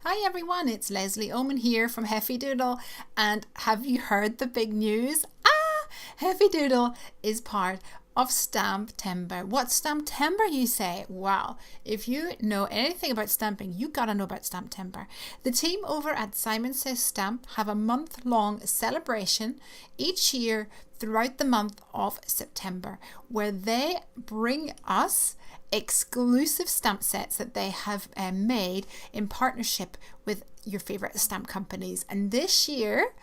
Hi everyone, it's Lesley Oman here from Heffy Doodle, and have you heard the big news? Heffy Doodle is part of STAMPtember. What's STAMPtember, you say? Well, if you know anything about stamping, you gotta know about STAMPtember. The team over at Simon Says Stamp have a month-long celebration each year throughout the month of September, where they bring us exclusive stamp sets that they have made in partnership with your favorite stamp companies. And this year,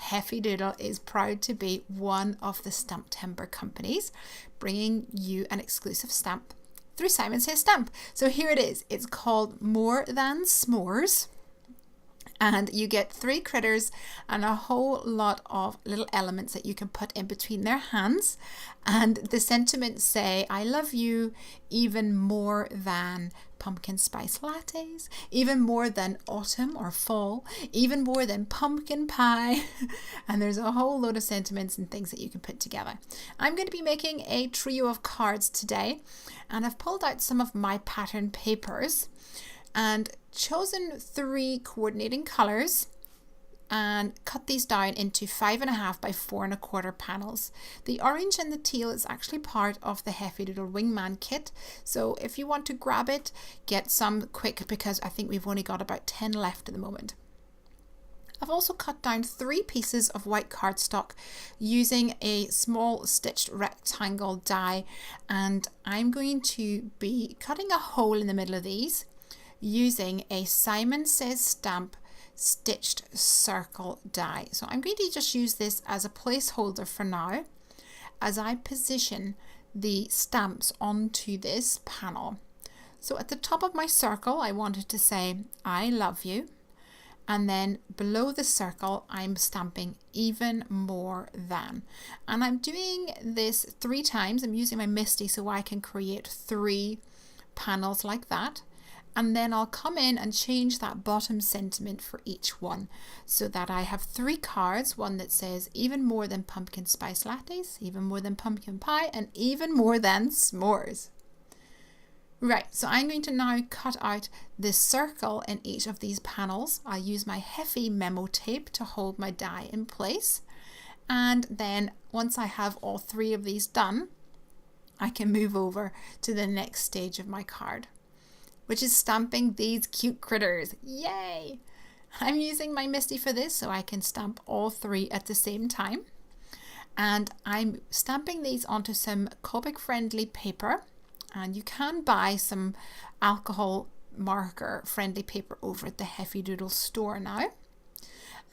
Heffy Doodle is proud to be one of the STAMPtember companies, bringing you an exclusive stamp through Simon Says Stamp. So here it is. It's called More Than S'mores. And you get 3 critters and a whole lot of little elements that you can put in between their hands. And the sentiments say, I love you even more than pumpkin spice lattes, even more than autumn or fall, even more than pumpkin pie. And there's a whole load of sentiments and things that you can put together. I'm going to be making a trio of cards today, and I've pulled out some of my pattern papers and chosen 3 coordinating colors and cut these down into 5.5 by 4.25 panels. The orange and the teal is actually part of the Heffy Doodle Wingman kit, so if you want to grab it, get some quick because I think we've only got about 10 left at the moment. I've also cut down 3 pieces of white cardstock using a small stitched rectangle die, and I'm going to be cutting a hole in the middle of these using a Simon Says Stamp stitched circle die. So I'm going to just use this as a placeholder for now as I position the stamps onto this panel. So at the top of my circle I wanted to say I love you, and then below the circle I'm stamping even more than, and I'm doing this 3 times. I'm using my MISTI so I can create 3 panels like that. And then I'll come in and change that bottom sentiment for each one so that I have 3 cards, one that says even more than pumpkin spice lattes, even more than pumpkin pie, and even more than s'mores. Right, so I'm going to now cut out this circle in each of these panels. I'll use my Heffy memo tape to hold my die in place. And then once I have all 3 of these done, I can move over to the next stage of my card, which is stamping these cute critters. Yay! I'm using my MISTI for this so I can stamp all 3 at the same time. And I'm stamping these onto some Copic friendly paper, and you can buy some alcohol marker friendly paper over at the Heffy Doodle store now.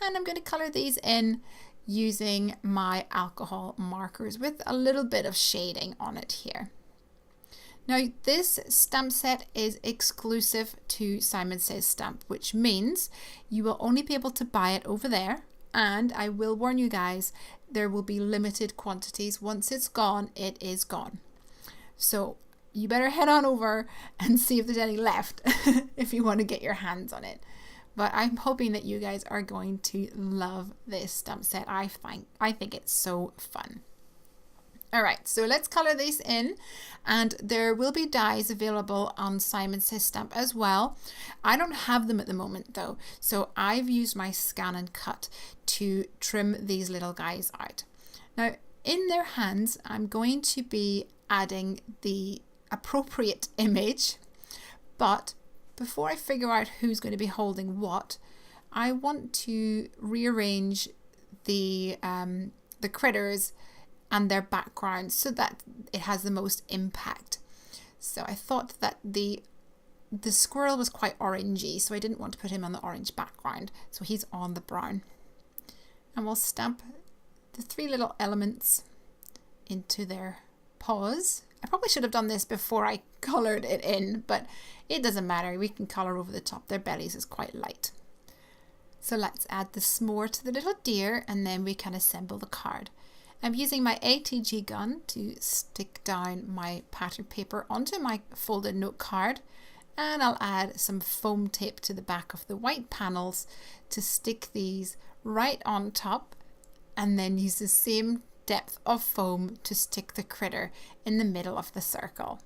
And I'm going to colour these in using my alcohol markers with a little bit of shading on it here. Now this stamp set is exclusive to Simon Says Stamp, which means you will only be able to buy it over there, and I will warn you guys, there will be limited quantities. Once it's gone, it is gone. So you better head on over and see if there's any left if you want to get your hands on it. But I'm hoping that you guys are going to love this stamp set. I think it's so fun. Alright, so let's colour these in, and there will be dies available on Simon Says Stamp as well. I don't have them at the moment though, so I've used my scan and cut to trim these little guys out. Now in their hands I'm going to be adding the appropriate image, but before I figure out who's going to be holding what, I want to rearrange the critters and their background so that it has the most impact. So I thought that the squirrel was quite orangey, so I didn't want to put him on the orange background, so he's on the brown. And we'll stamp the 3 little elements into their paws. I probably should have done this before I coloured it in, but it doesn't matter, we can colour over the top. Their bellies is quite light. So let's add the s'more to the little deer, and then we can assemble the card. I'm using my ATG gun to stick down my pattern paper onto my folded note card, and I'll add some foam tape to the back of the white panels to stick these right on top, and then use the same depth of foam to stick the critter in the middle of the circle.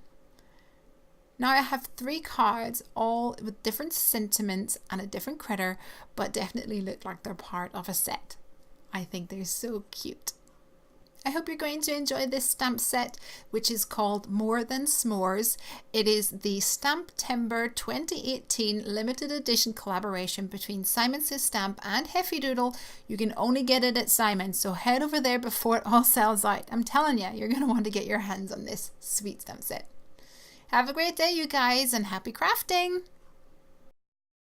Now I have 3 cards, all with different sentiments and a different critter, but definitely look like they're part of a set. I think they're so cute. I hope you're going to enjoy this stamp set, which is called More Than S'mores. It is the STAMPtember 2018 limited edition collaboration between Simon Says Stamp and Heffy Doodle. You can only get it at Simon, so head over there before it all sells out. I'm telling you, you're going to want to get your hands on this sweet stamp set. Have a great day, you guys, and happy crafting!